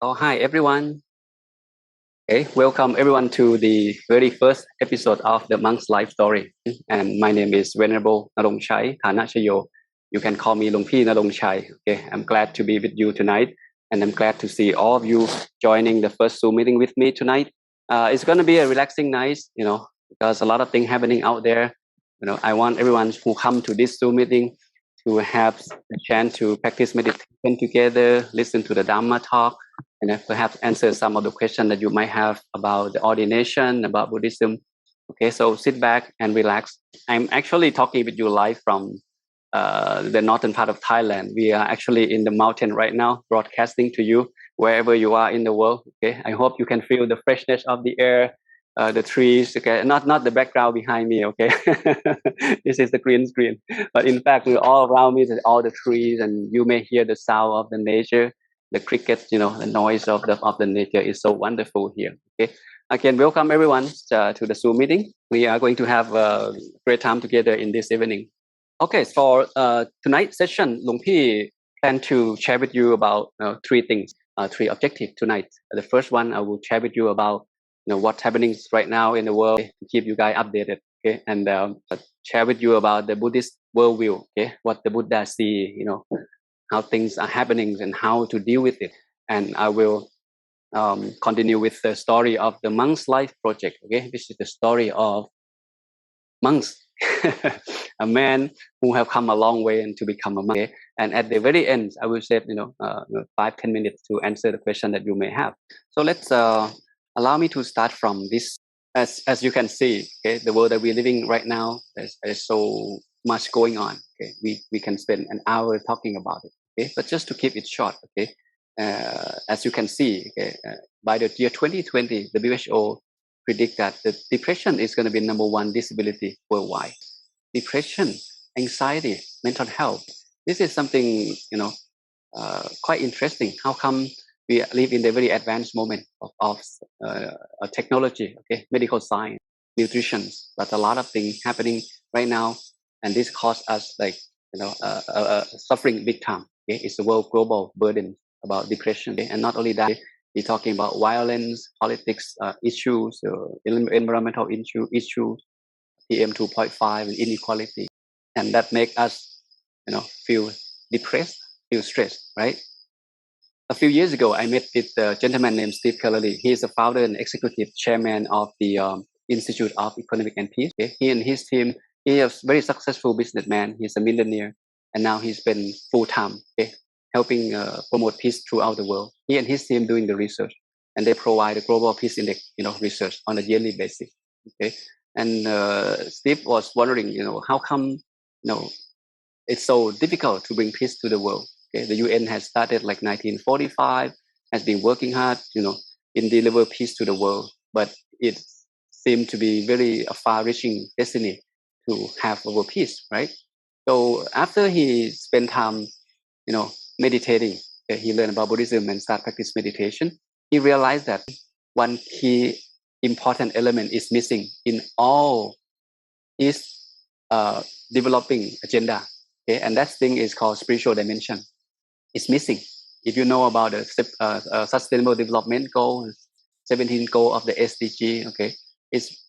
Oh, hi everyone. Okay, welcome everyone to the very first episode of the Monk's Life Story. And my name is Venerable Narongchai Thanajayo. You can call me Lungpi Narongchai. Okay, I'm glad to be with you tonight, and I'm glad to see all of you joining the first Zoom meeting with me tonight. It's going to be a relaxing night, because a lot of things happening out there. I want everyone who come to this Zoom meeting to have a chance to practice meditation together, listen to the Dhamma talk, and then perhaps answer some of the questions that you might have about the ordination, about Buddhism. Okay, so sit back and relax. I'm actually talking with you live from the northern part of Thailand. We are actually in the mountain right now, broadcasting to you wherever you are in the world. Okay, I hope you can feel the freshness of the air, the trees. Okay, not the background behind me. Okay, this is the green screen, but in fact, all around me, there's all the trees, and you may hear the sound of the nature, the crickets. The noise of the nature is so wonderful here. Okay, again, welcome everyone to the Zoom meeting. We are going to have a great time together in this evening. Okay, for tonight's session, Luang Pi plan to share with you about three things, three objectives tonight. The first one, I will share with you about what's happening right now in the world, to keep you guys updated. Okay, and share with you about the Buddhist worldview. Okay, what the Buddha see, how things are happening and how to deal with it. And I will continue with the story of the Monk's Life Project. Okay, this is the story of monks, a man who have come a long way and to become a monk. Okay? And at the very end, I will save 5-10 minutes to answer the question that you may have. So let's allow me to start from this. As you can see, okay, the world that we're living right now, there's so much going on. Okay, we can spend an hour talking about it. Okay, but just to keep it short. Okay, as you can see, okay, by the year 2020, the WHO predict that the depression is going to be number one disability worldwide. Depression, anxiety, mental health. This is something quite interesting. How come we live in the very advanced moment of technology, okay, medical science, nutrition, but a lot of things happening right now, and this causes us suffering big time. Okay, it's a world global burden about depression, okay? And not only that, we're talking about violence, politics issues, environmental issues, PM 2.5, and inequality, and that make us, feel depressed, feel stressed, right? A few years ago, I met with a gentleman named Steve Kellerly. He is the founder and executive chairman of the Institute of Economic and Peace. Okay? He and his team, he is a very successful businessman. He's a millionaire, and now he's been full-time, okay, helping promote peace throughout the world. He and his team doing the research, and they provide a global peace index, research on a yearly basis. Okay, and Steve was wondering, how come, it's so difficult to bring peace to the world. Okay, the UN has started like 1945, has been working hard, in deliver peace to the world, but it seemed to be very far-reaching destiny to have world peace, right? So after he spent time, meditating, okay, he learned about Buddhism and start practice meditation. He realized that one key important element is missing in all his developing agenda. Okay, and that thing is called spiritual dimension. It's missing. If you know about the Sustainable Development Goal, 17 goal of the SDG, okay, it's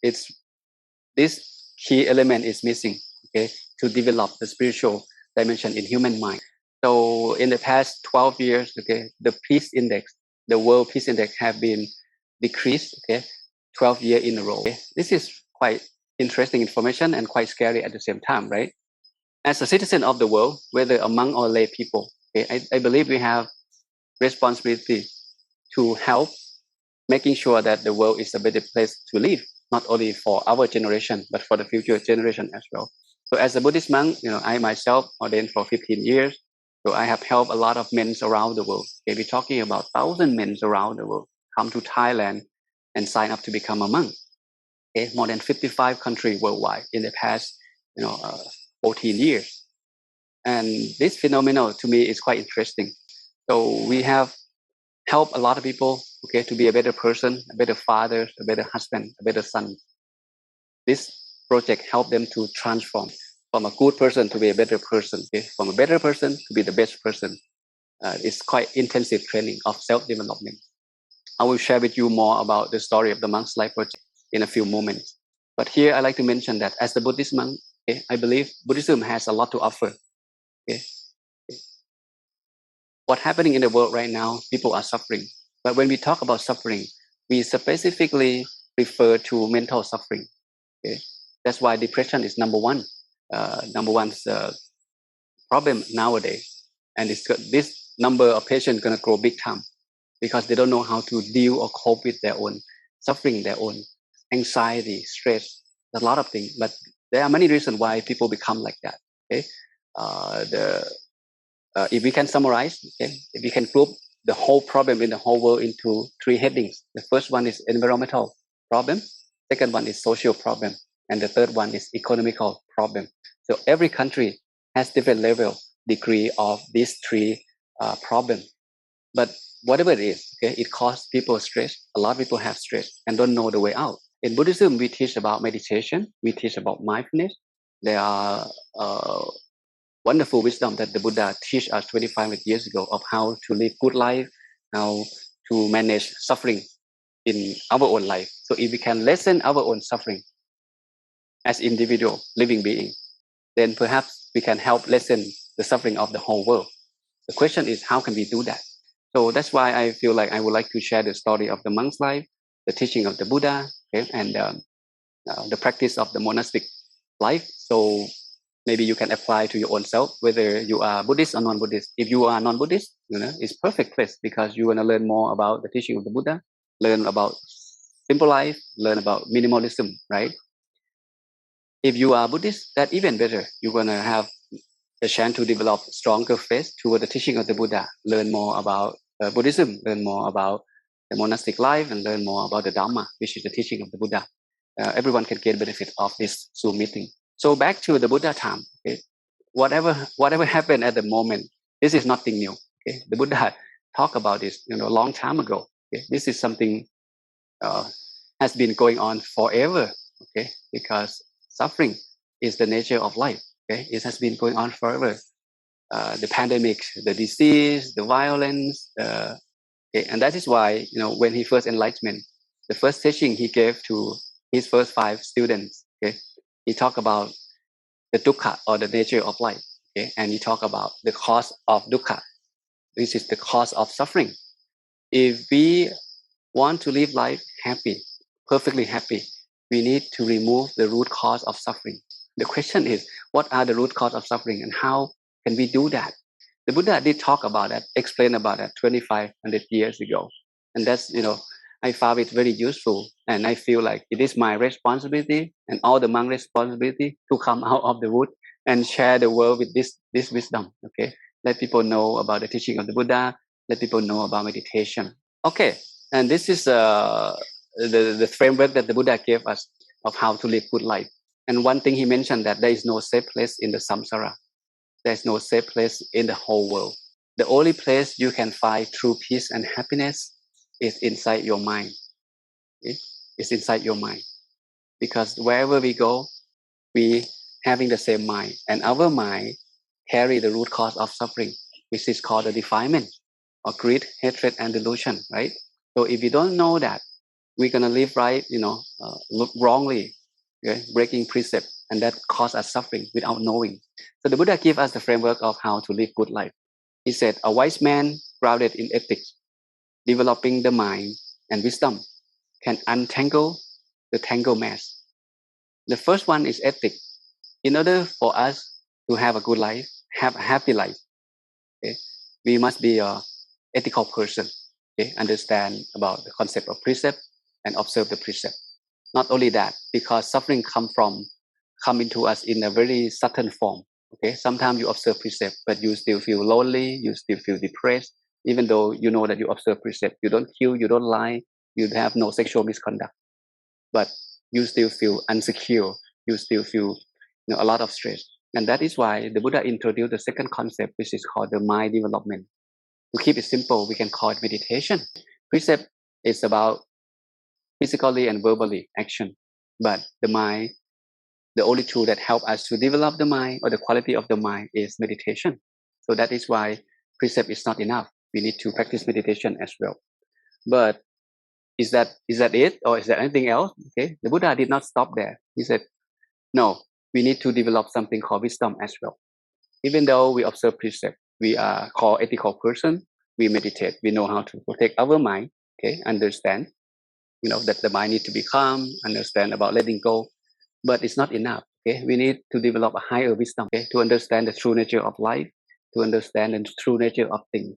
this key element is missing, okay, to develop the spiritual dimension in human mind. So in the past 12 years, okay, the peace index, the world peace index have been decreased, okay, 12 years in a row. Okay? This is quite interesting information and quite scary at the same time, right? As a citizen of the world, whether a monk or lay people, okay, I believe we have responsibility to help making sure that the world is a better place to live, not only for our generation, but for the future generation as well. So as a Buddhist monk, I myself ordained for 15 years. So I have helped a lot of men around the world. Okay, we're talking about 1,000 men around the world come to Thailand and sign up to become a monk. Okay, more than 55 countries worldwide in the past, 14 years. And this phenomenon to me is quite interesting. So we have helped a lot of people, okay, to be a better person, a better father, a better husband, a better son. This project helped them to transform from a good person to be a better person, okay? From a better person to be the best person. It's quite intensive training of self-development. I will share with you more about the story of the monk's life project in a few moments. But here I like to mention that as the Buddhist monk, okay, I believe Buddhism has a lot to offer. Okay? What's happening in the world right now, people are suffering. But when we talk about suffering, we specifically refer to mental suffering. Okay? That's why depression is number one problem nowadays. And this number of patients going to grow big time because they don't know how to deal or cope with their own suffering, their own anxiety, stress, a lot of things. But there are many reasons why people become like that. Okay, if we can summarize, okay, if we can group the whole problem in the whole world into three headings. The first one is environmental problem. Second one is social problem, and the third one is economical problem. So every country has different level, degree of these three problems. But whatever it is, okay, it causes people stress. A lot of people have stress and don't know the way out. In Buddhism, we teach about meditation. We teach about mindfulness. There are wonderful wisdom that the Buddha teach us 2,500 years ago of how to live good life, how to manage suffering in our own life. So if we can lessen our own suffering as individual living being, then perhaps we can help lessen the suffering of the whole world. The question is, how can we do that? So that's why I feel like I would like to share the story of the monk's life, the teaching of the Buddha, okay, and the practice of the monastic life. So maybe you can apply to your own self, whether you are Buddhist or non-Buddhist. If you are non-Buddhist, it's perfect place because you want to learn more about the teaching of the Buddha, learn about simple life, learn about minimalism, right? If you are Buddhist, that even better. You're going to have the chance to develop stronger faith toward the teaching of the Buddha, learn more about Buddhism, learn more about the monastic life, and learn more about the Dhamma, which is the teaching of the Buddha. Everyone can get benefit of this Zoom meeting. So back to the Buddha time. Okay? Whatever happened at the moment, this is nothing new. Okay? The Buddha talked about this, a long time ago. Okay? This is something has been going on forever. Okay, because suffering is the nature of life. Okay, it has been going on forever. The pandemic, the disease, the violence, okay, and that is why when he first enlightenment, the first teaching he gave to his first 5 students. Okay, he talked about the dukkha or the nature of life. Okay, and he talked about the cause of dukkha. This is the cause of suffering. If we want to live life happy, perfectly happy, we need to remove the root cause of suffering. The question is, what are the root cause of suffering and how can we do that? The Buddha did talk about that, explain about that 2,500 years ago. And that's, I found it very useful. And I feel like it is my responsibility and all the monk responsibility to come out of the wood and share the world with this wisdom. Okay. Let people know about the teaching of the Buddha. Let people know about meditation. Okay. And this is the framework that the Buddha gave us of how to live good life. And one thing he mentioned that there is no safe place in the samsara. There's no safe place in the whole world. The only place you can find true peace and happiness is inside your mind. It's inside your mind. Because wherever we go, we having the same mind. And our mind carry the root cause of suffering, which is called the defilement or greed, hatred, and delusion, right? So if you don't know that, we're gonna live right, look wrongly, okay? Breaking precept, and that cause us suffering without knowing. So the Buddha gave us the framework of how to live good life. He said, a wise man grounded in ethics, developing the mind and wisdom, can untangle the tangled mass. The first one is ethics. In order for us to have a good life, have a happy life, okay, we must be an ethical person. Okay, understand about the concept of precept and observe the precept. Not only that, because suffering come into us in a very subtle form. Okay, sometimes you observe precept, but you still feel lonely, you still feel depressed, even though you know that you observe precept. You don't kill, you don't lie, you have no sexual misconduct, but you still feel insecure, you still feel a lot of stress. And that is why the Buddha introduced the second concept, which is called the mind development. To keep it simple, we can call it meditation. Precept is about physically and verbally action, but the mind, the only tool that help us to develop the mind or the quality of the mind is meditation. So that is why precept is not enough. We need to practice meditation as well. But is that it, or is there anything else? Okay, the Buddha did not stop there. He said, no, we need to develop something called wisdom as well. Even though we observe precept, we are called ethical person. We meditate. We know how to protect our mind. Okay, understand. That the mind needs to be calm. Understand about letting go, but it's not enough. Okay, we need to develop a higher wisdom. Okay, to understand the true nature of life, to understand the true nature of things,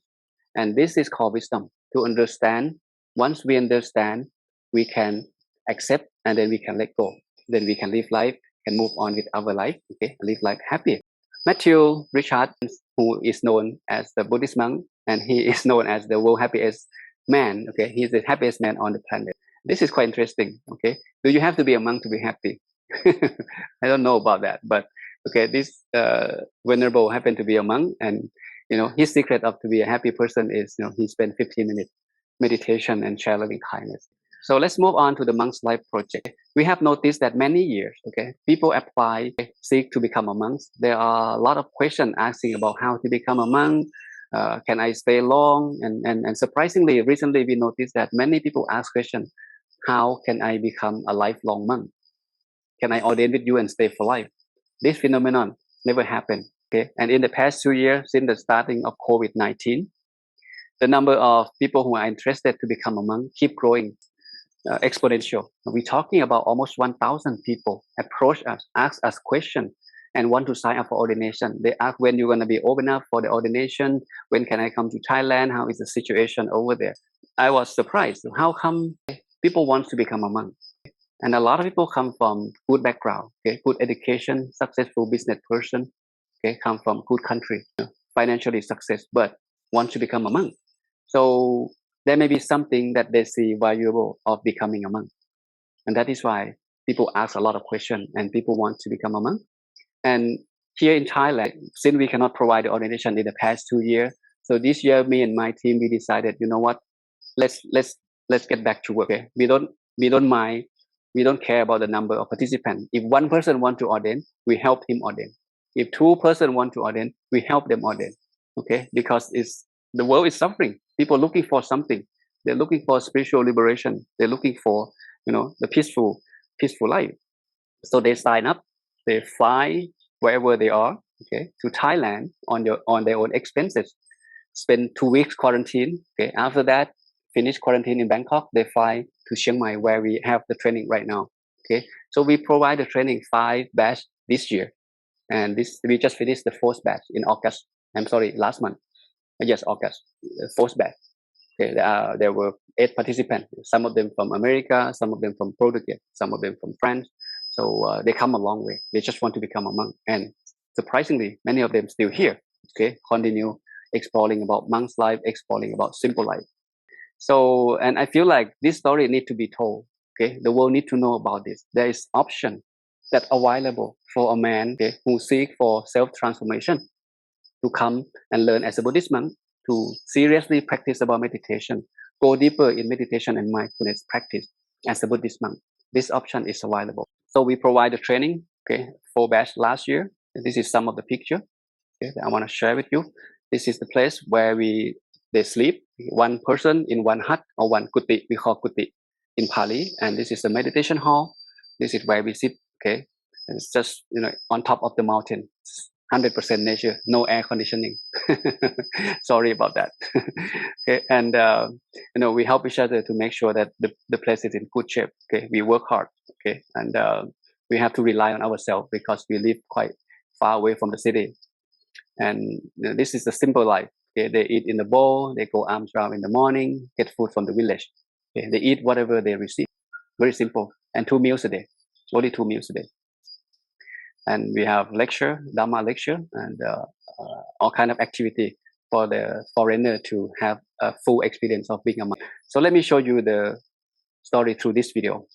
and this is called wisdom. To understand, once we understand, we can accept, and then we can let go. Then we can live life and move on with our life. Okay, live life happy. Matthew Richard, who is known as the Buddhist monk, and he is known as the world happiest man. Okay, he's the happiest man on the planet. This is quite interesting. Okay, do you have to be a monk to be happy? I don't know about that, but okay, this venerable happened to be a monk, and his secret of to be a happy person is he spent 15 minutes meditation and share loving kindness. So let's move on to the monk's life project. We have noticed that many years, okay, people apply, seek to become a monk. There are a lot of questions asking about how to become a monk. Can I stay long? And surprisingly, recently we noticed that many people ask questions, how can I become a lifelong monk? Can I ordain with you and stay for life? This phenomenon never happened. Okay, and in the past 2 years, since the starting of COVID-19, the number of people who are interested to become a monk keep growing exponential. We're talking about almost 1,000 people approach us, ask us questions, and want to sign up for ordination. They ask when you're going to be open up for the ordination. When can I come to Thailand? How is the situation over there? I was surprised. How come people want to become a monk? And a lot of people come from good background, okay, good education, successful business person, okay, come from good country, financially success, but want to become a monk. So there may be something that they see valuable of becoming a monk. And that is why people ask a lot of questions and people want to become a monk. And here in Thailand, since we cannot provide the ordination in the past 2 years, so this year, me and my team, we decided, you know what, let's get back to work. Okay? We don't mind. We don't care about the number of participants. If one person want to ordain, we help him ordain. If two person want to ordain, we help them ordain. Okay, because the world is suffering. People looking for something. They're looking for spiritual liberation. They're looking for the peaceful life. So they sign up. They fly wherever they are. Okay, to Thailand on their own expenses. Spend 2 weeks quarantine. Okay, after that, finish quarantine in Bangkok. They fly to Chiang Mai where we have the training right now. Okay, so we provide the training 5 batch this year, and we just finished the 4th batch in August. I'm sorry, last month. Yes, August, 4th batch. Okay, there were 8 participants. Some of them from America, some of them from Portugal, some of them from France. So they come a long way. They just want to become a monk, and surprisingly, many of them still here. Okay, continue exploring about monk's life, exploring about simple life. So, and I feel like this story need to be told. Okay, the world need to know about this. There is option that available for a man, okay, who seek for self transformation, to come and learn as a Buddhist monk, to seriously practice about meditation, go deeper in meditation and mindfulness practice as a Buddhist monk. This option is available. So we provide the training, okay, 4 batch last year. This is some of the picture, okay, that I want to share with you. This is the place where they sleep, one person in one hut or one kuti. We call kuti in Pali, and this is the meditation hall. This is where we sit. Okay, and it's just on top of the mountain. 100% nature, no air conditioning. Sorry about that. Okay, and we help each other to make sure that the place is in good shape. Okay, we work hard. Okay, and we have to rely on ourselves because we live quite far away from the city. And this is the simple life. Okay, they eat in the bowl. They go arms round in the morning, get food from the village. Okay, they eat whatever they receive. Very simple, and 2 meals a day. Only 2 meals a day. And we have lecture, Dhamma lecture, and all kind of activity for the foreigner to have a full experience of being a monk. So let me show you the story through this video.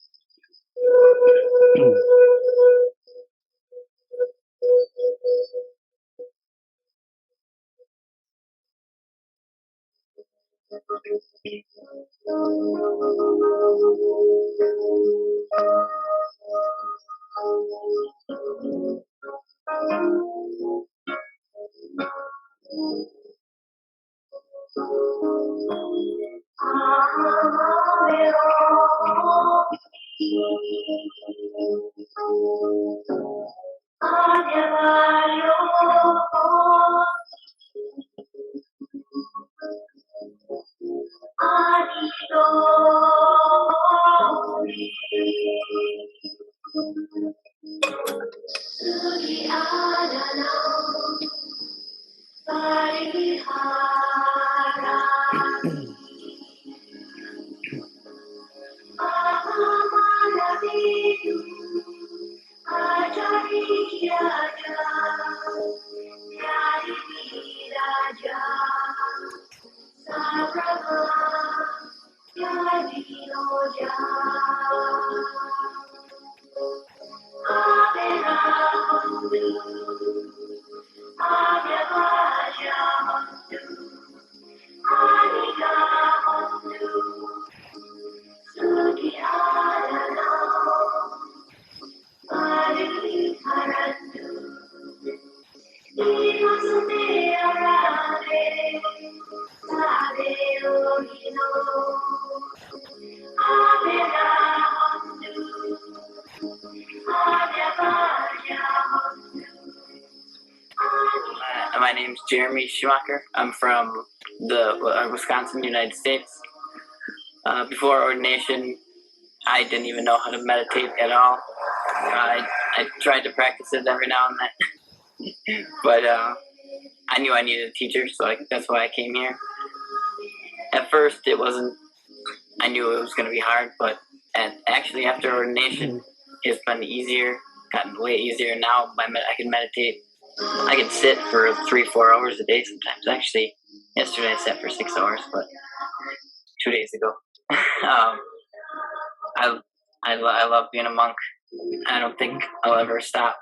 My name's Jeremy Schumacher. I'm from the Wisconsin, United States. Before ordination, I didn't even know how to meditate at all. I tried to practice it every now and then, but I knew I needed a teacher, so that's why I came here. At first, it wasn't. I knew it was going to be hard, but actually after ordination, it's been easier, gotten way easier. Now I can meditate. I can sit for 3-4 hours a day sometimes. Actually, yesterday I sat for 6 hours, but 2 days ago. I love being a monk. I don't think I'll ever stop.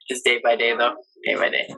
Just day by day, though. Day by day.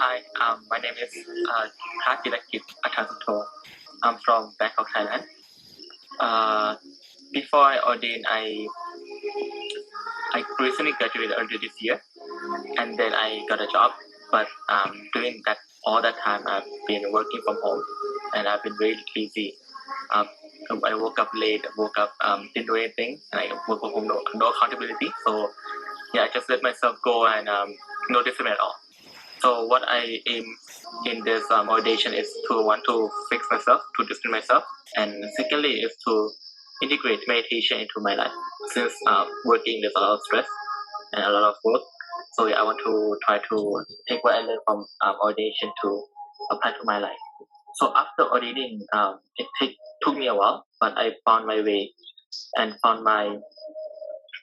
Hi, my name is Thanajayo. I'm from Bangkok, Thailand. Before I ordained, I recently graduated earlier this year, and then I got a job. But during all that time, I've been working from home, and I've been really busy. I woke up late, didn't do anything, and I work from home, no accountability. So yeah, I just let myself go and no discipline at all. So what I aim in this ordination is to want to fix myself, to discipline myself, and secondly is to integrate meditation into my life. Since working, there's a lot of stress and a lot of work, so yeah, I want to try to take what I learned from ordination to apply to my life. So after ordaining, it took me a while, but I found my way and found my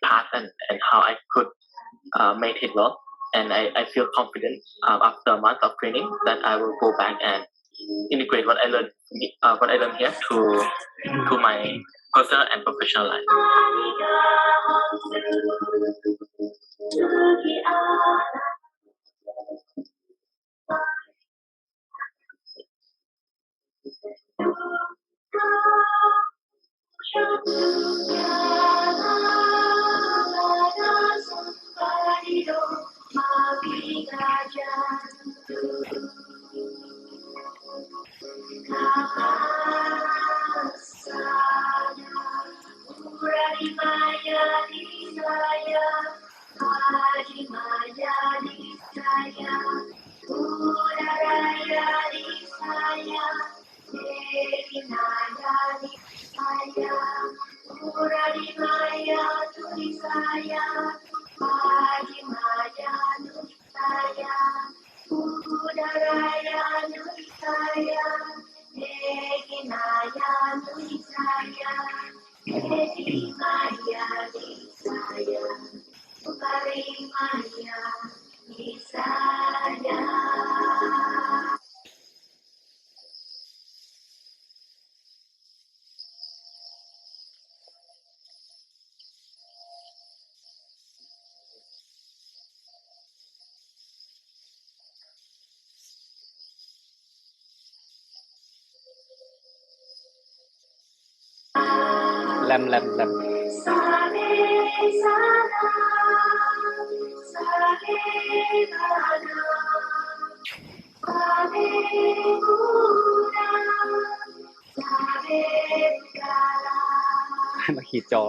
path and how I could meditate well. And I feel confident after a month of training that I will go back and integrate what I learned here to my personal and professional life. Lam lam lam. Màขีดจอ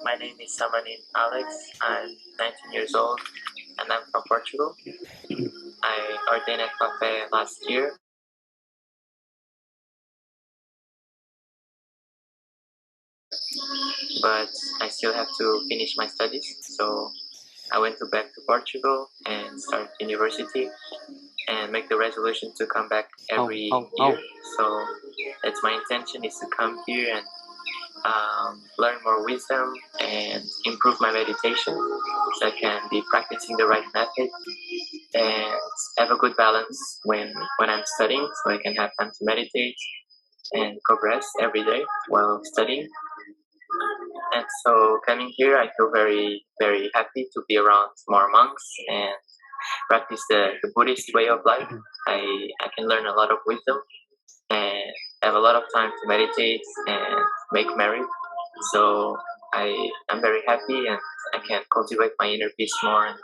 My name is Samanin Alex. I'm 19 years old and I'm from Portugal. I ordained at Cafe last year. But I still have to finish my studies, so I went back to Portugal and start university and make the resolution to come back every year. So that's my intention, is to come here and learn more wisdom and improve my meditation so I can be practicing the right method and have a good balance when I'm studying, so I can have time to meditate and progress every day while studying. And so coming here, I feel very, very happy to be around more monks and practice the Buddhist way of life. I can learn a lot of wisdom and have a lot of time to meditate and make merry. So I'm very happy and I can cultivate my inner peace more and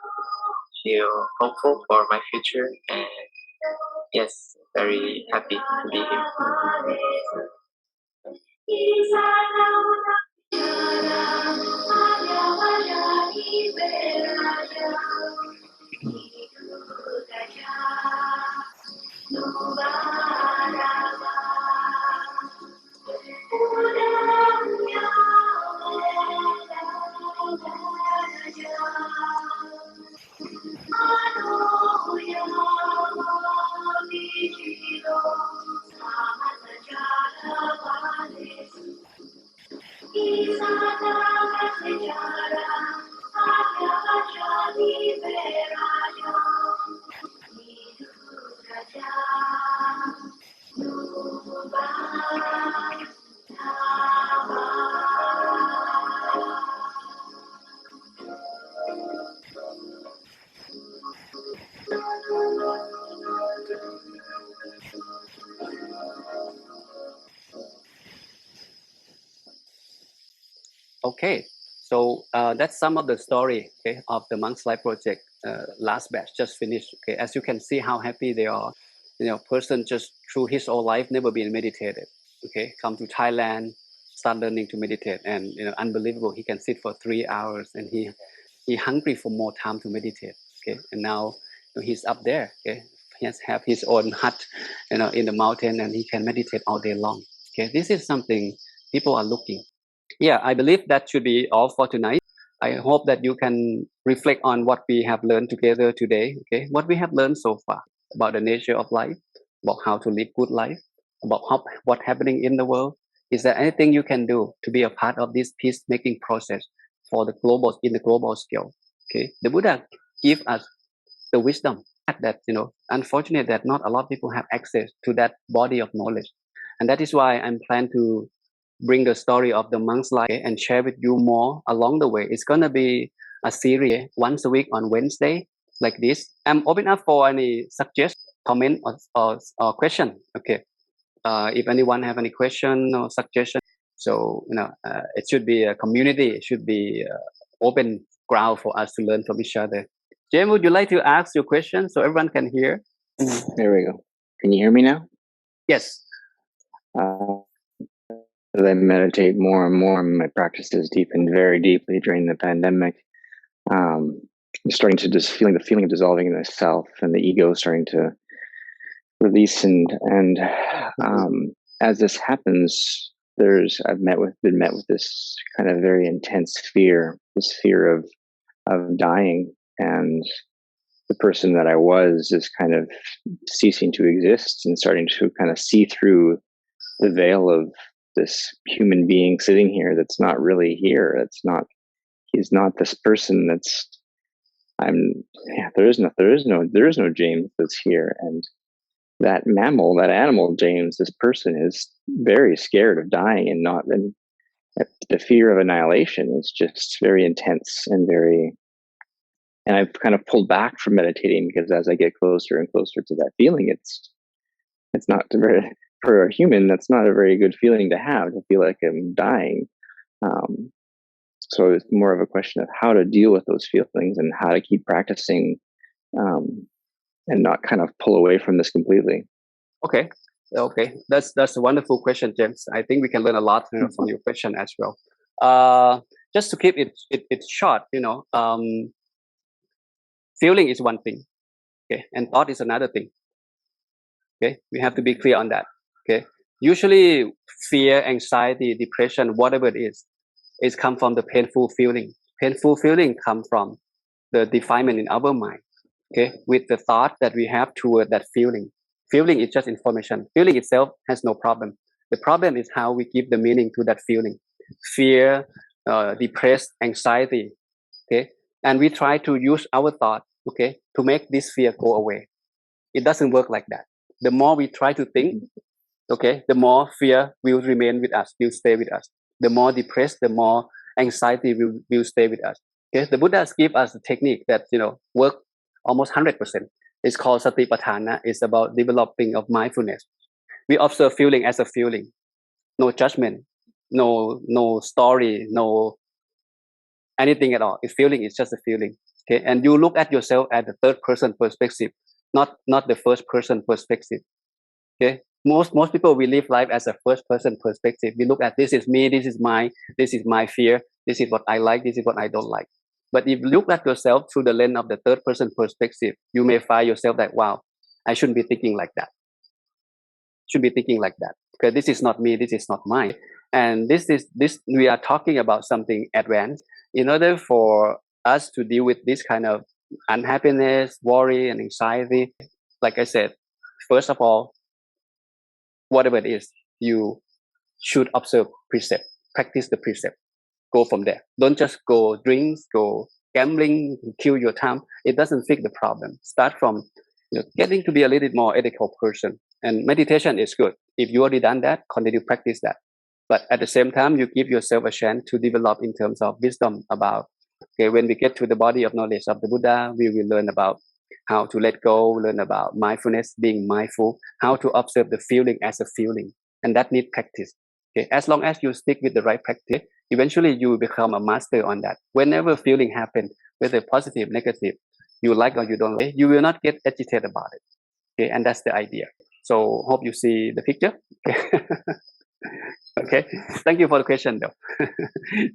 feel hopeful for my future. And yes, very happy to be here. Okay, so that's some of the story, okay, of the Monks Life Project. Last batch just finished. Okay, as you can see how happy they are. You know, person just through his whole life never been meditated. Okay, come to Thailand, start learning to meditate, and unbelievable. He can sit for 3 hours, and he hungry for more time to meditate. Okay, and now he's up there. Okay, he has have his own hut, in the mountain, and he can meditate all day long. Okay, this is something people are looking. Yeah, I believe that should be all for tonight. I hope that you can reflect on what we have learned together today. Okay, what we have learned so far about the nature of life, about how to live good life, about what's happening in the world. Is there anything you can do to be a part of this peacemaking process for the global scale? Okay, the Buddha give us the wisdom that unfortunately that not a lot of people have access to that body of knowledge, and that is why I'm planning to bring the story of the monk's life and share with you more along the way. It's gonna be a series once a week on Wednesday, like this. I'm open up for any suggestion, comment, or question. Okay. If anyone have any question or suggestion, so it should be a community. It should be open ground for us to learn from each other. James, would you like to ask your question so everyone can hear? There we go. Can you hear me now? Yes. As I meditate more and more, my practices deepened very deeply during the pandemic. I'm starting to just feeling the feeling of dissolving in the self and the ego starting to release, and as this happens, I've been met with this kind of very intense fear, this fear of dying, and the person that I was is kind of ceasing to exist and starting to kind of see through the veil of this human being sitting here that's not really here. He's not this person there is no James that's here. And that animal James, this person is very scared of dying and the fear of annihilation is just very intense and I've kind of pulled back from meditating because as I get closer and closer to that feeling, it's not very, for a human, that's not a very good feeling to have, to feel like I'm dying. So it's more of a question of how to deal with those feelings and how to keep practicing and not kind of pull away from this completely. Okay. That's a wonderful question, James. I think we can learn a lot from your question as well. Just to keep it short, feeling is one thing, okay, and thought is another thing. Okay, we have to be clear on that. Okay, usually fear, anxiety, depression, whatever it is come from the painful feeling. Painful feeling come from the defilement in our mind. Okay, with the thought that we have toward that feeling. Feeling is just information. Feeling itself has no problem. The problem is how we give the meaning to that feeling. Fear, depressed, anxiety. Okay, and we try to use our thought, okay, to make this fear go away. It doesn't work like that. The more we try to think, okay, the more fear will remain with us, will stay with us. The more depressed, the more anxiety will stay with us. Okay, the Buddhas give us a technique that work almost 100%. It's called satipatthana. It's about developing of mindfulness. We observe feeling as a feeling, no judgment, no story, no anything at all. If feeling is just a feeling. Okay, and you look at yourself at the third person perspective, not the first person perspective. Okay, most people we live life as a first person perspective. We look at this is me, this is my fear, this is what I like, this is what I don't like. But if you look at yourself through the lens of the third person perspective, you may find yourself that wow, I shouldn't be thinking like that. Should be thinking like that because this is not me, this is not mine, and this we are talking about something advanced. In order for us to deal with this kind of unhappiness, worry, and anxiety, like I said, first of all, whatever it is, you should observe precept, practice the precept, go from there. Don't just go drinks, go gambling, kill your time. It doesn't fix the problem. Start from getting to be a little bit more ethical person. And meditation is good. If you already done that, continue practice that. But at the same time, you give yourself a chance to develop in terms of wisdom about, okay, when we get to the body of knowledge of the Buddha, we will learn about how to let go, learn about mindfulness, being mindful, how to observe the feeling as a feeling. And that needs practice. Okay, as long as you stick with the right practice, eventually you will become a master on that. Whenever feeling happens, whether positive, negative, you like or you don't like, you will not get agitated about it. Okay, and that's the idea. So hope you see the picture. Okay. Okay. Thank you for the question, though.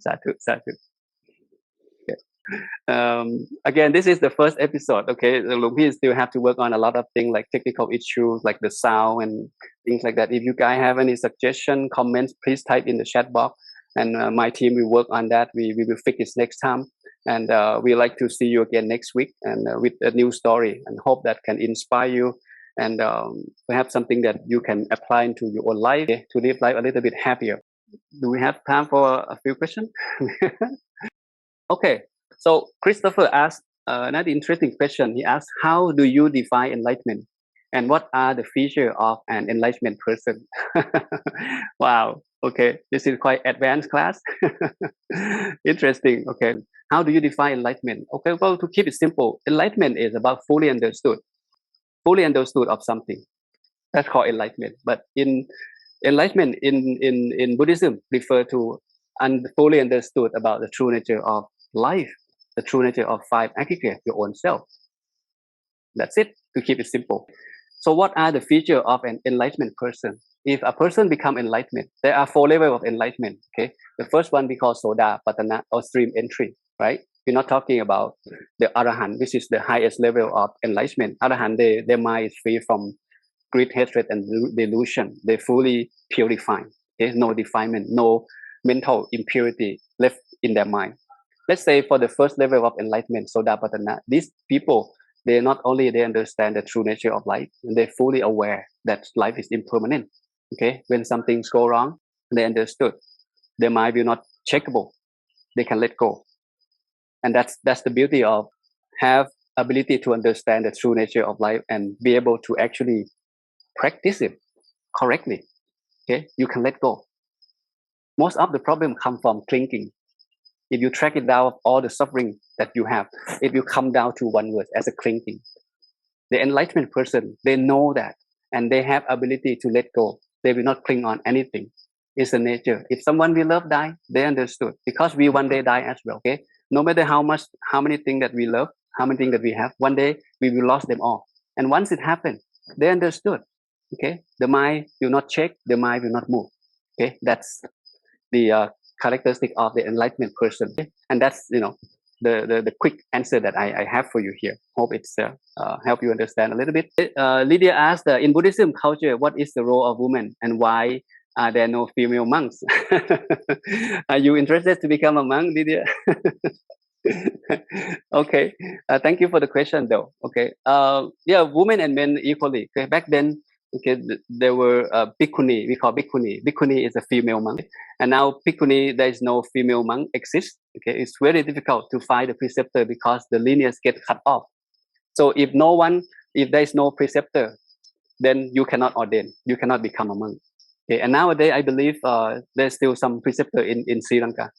Sadhu. Okay. Again, this is the first episode. Okay, Lumpy still have to work on a lot of things like technical issues, like the sound and things like that. If you guys have any suggestion, comments, please type in the chat box, and my team will work on that. We will fix it next time, and we like to see you again next week and with a new story, and hope that can inspire you and perhaps something that you can apply into your own life to live life a little bit happier. Do we have time for a few questions? Okay. So Christopher asked another interesting question. He asked, how do you define enlightenment? And what are the features of an enlightenment person? Wow. Okay, this is quite advanced class. Interesting. Okay, how do you define enlightenment? Okay, well, to keep it simple, enlightenment is about fully understood of something. That's called enlightenment. But in enlightenment in Buddhism refer to fully understood about the true nature of life, the true nature of five aggregates, your own self. That's it, to keep it simple. So what are the features of an enlightenment person? If a person become enlightenment, there are 4 levels of enlightenment. Okay, the first one we call Soda, Patana, or stream entry, right? We're not talking about the Arahant, which is the highest level of enlightenment. Arahant, their mind is free from greed, hatred, and delusion. They fully purified. Okay, no defilement, no mental impurity left in their mind. Let's say for the first level of enlightenment, Sodapatana, these people, they not only they understand the true nature of life, they're fully aware that life is impermanent. Okay, when some things go wrong, they understood. Their mind will not checkable. They can let go, and that's the beauty of have ability to understand the true nature of life and be able to actually practice it correctly. Okay, you can let go. Most of the problem come from clinging. If you track it down, all the suffering that you have, it will come down to one word, as a clinging. The enlightenment person, they know that, and they have ability to let go. They will not cling on anything. It's a nature. If someone we love die, they understood, because we one day die as well. Okay, no matter how many things that we love, how many things that we have, one day we will lose them all. And once it happened, they understood. Okay, the mind will not check, the mind will not move. Okay, that's the characteristic of the enlightenment person. Okay? And that's the quick answer that I have for you here. Hope it's help you understand a little bit. Lydia asked, in Buddhism culture, what is the role of women and why are there no female monks? Are you interested to become a monk, Lydia? Okay, thank you for the question though. Okay, yeah, women and men equally. Okay, back then, okay, there were bhikkhuni. We call bhikkhuni. Bhikkhuni is a female monk, and now bhikkhuni, there is no female monk exists. Okay, it's very difficult to find a preceptor because the lineage get cut off. So if there is no preceptor, then you cannot ordain. You cannot become a monk. Okay, and nowadays I believe there's still some preceptor in Sri Lanka.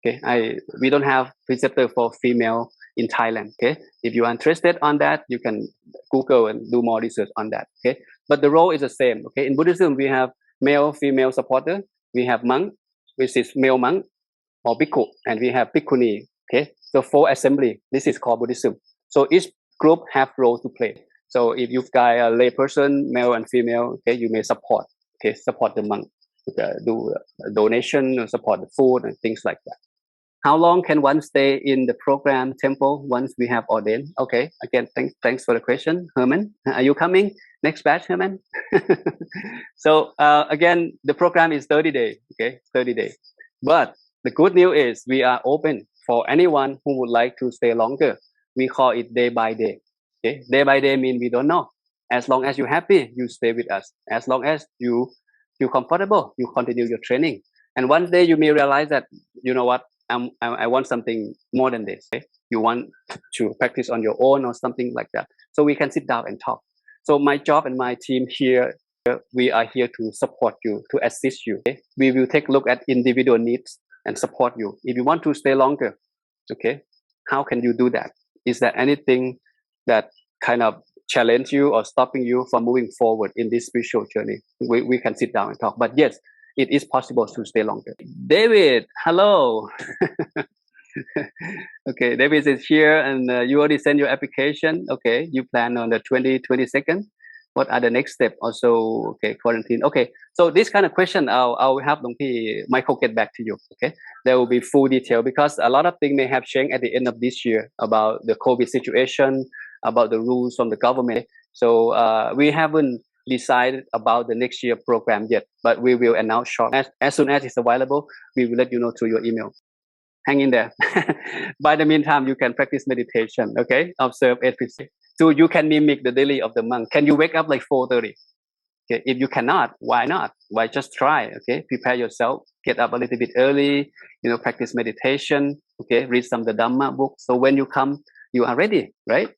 Okay, we don't have preceptor for female in Thailand. Okay, if you are interested on that, you can Google and do more research on that. Okay, but the role is the same. Okay, in Buddhism we have male, female supporter. We have monk, which is male monk or bhikkhu, and we have bhikkhuni. Okay, so 4 assembly. This is called Buddhism. So each group have role to play. So if you've got a lay person, male and female, okay, you may support. Okay, support the monk, do donation, support the food and things like that. How long can one stay in the program temple once we have ordained? Okay, again, thanks for the question, Herman. Are you coming next batch, Herman? So again, the program is 30 days. Okay, 30 days. But the good news is we are open for anyone who would like to stay longer. We call it day by day. Okay, day by day means we don't know. As long as you're happy, you stay with us. As long as you feel comfortable, you continue your training. And one day you may realize that, you know what, I want something more than this. Okay? You want to practice on your own or something like that. So we can sit down and talk. So my job and my team here, we are here to support you, to assist you. Okay? We will take a look at individual needs and support you. If you want to stay longer, okay, how can you do that? Is there anything that kind of challenge you or stopping you from moving forward in this spiritual journey? We can sit down and talk. But yes, it is possible to stay longer. David, hello. Okay, David is here, and you already sent your application. Okay, you plan on the 22nd. What are the next steps? Also, okay, quarantine. Okay, so this kind of question, I'll have Dong Pi Michael get back to you. Okay, there will be full detail because a lot of things may have changed at the end of this year about the COVID situation, about the rules from the government. So we haven't decided about the next year program yet, but we will announce short. As soon as it's available, we will let you know through your email. Hang in there. By the meantime, you can practice meditation. Okay, observe everything. So you can mimic the daily of the monk. Can you wake up like 4:30? Okay, if you cannot, why not? Why just try? Okay, prepare yourself. Get up a little bit early. Practice meditation. Okay, read some of the Dhamma book. So when you come, you are ready, right?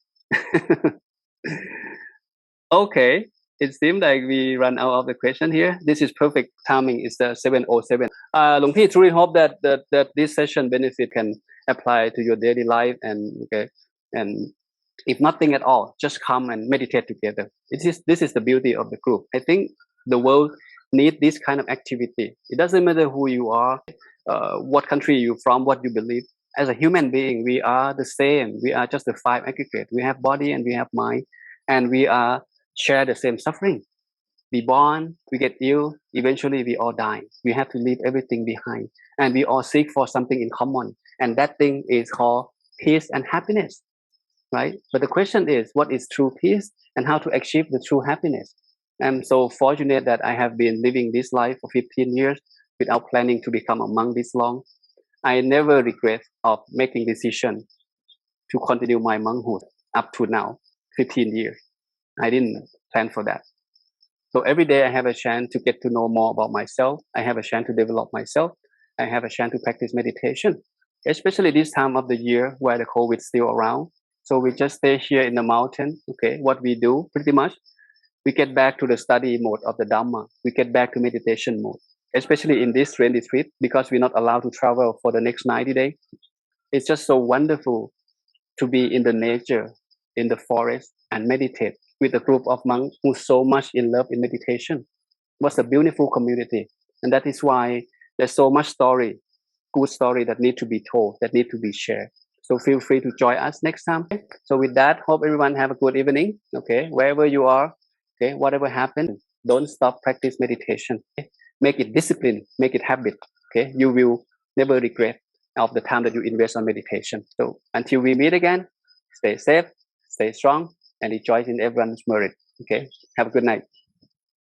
Okay, it seems like we run out of the question here. This is perfect timing. It's the 7:07. Long P truly hope that this session benefit can apply to your daily life and if nothing at all, just come and meditate together. This is the beauty of the group. I think the world need this kind of activity. It doesn't matter who you are, what country you're from, what you believe. As a human being, we are the same. We are just the five aggregate. We have body and we have mind, and we are share the same suffering. We born, we get ill, eventually we all die. We have to leave everything behind, and we all seek for something in common, and that thing is called peace and happiness, right? But the question is, what is true peace and how to achieve the true happiness? I'm so fortunate that I have been living this life for 15 years without planning to become a monk this long. I never regret of making decision to continue my monkhood up to now, 15 years. I didn't plan for that. So every day I have a chance to get to know more about myself. I have a chance to develop myself. I have a chance to practice meditation, especially this time of the year where the COVID is still around. So we just stay here in the mountain. Okay, what we do pretty much, we get back to the study mode of the Dhamma. We get back to meditation mode, especially in this rain retreat because we're not allowed to travel for the next 90 days. It's just so wonderful to be in the nature, in the forest, and meditate with a group of monks who so much in love in meditation. It was a beautiful community, and that is why there's so much story, good story that need to be told, that need to be shared. So feel free to join us next time. So with that, hope everyone have a good evening. Okay, wherever you are, okay, whatever happened, don't stop practice meditation. Okay? Make it discipline, make it habit. Okay, you will never regret of the time that you invest on meditation. So until we meet again, stay safe, stay strong, and rejoice in everyone's merit. Okay, have a good night.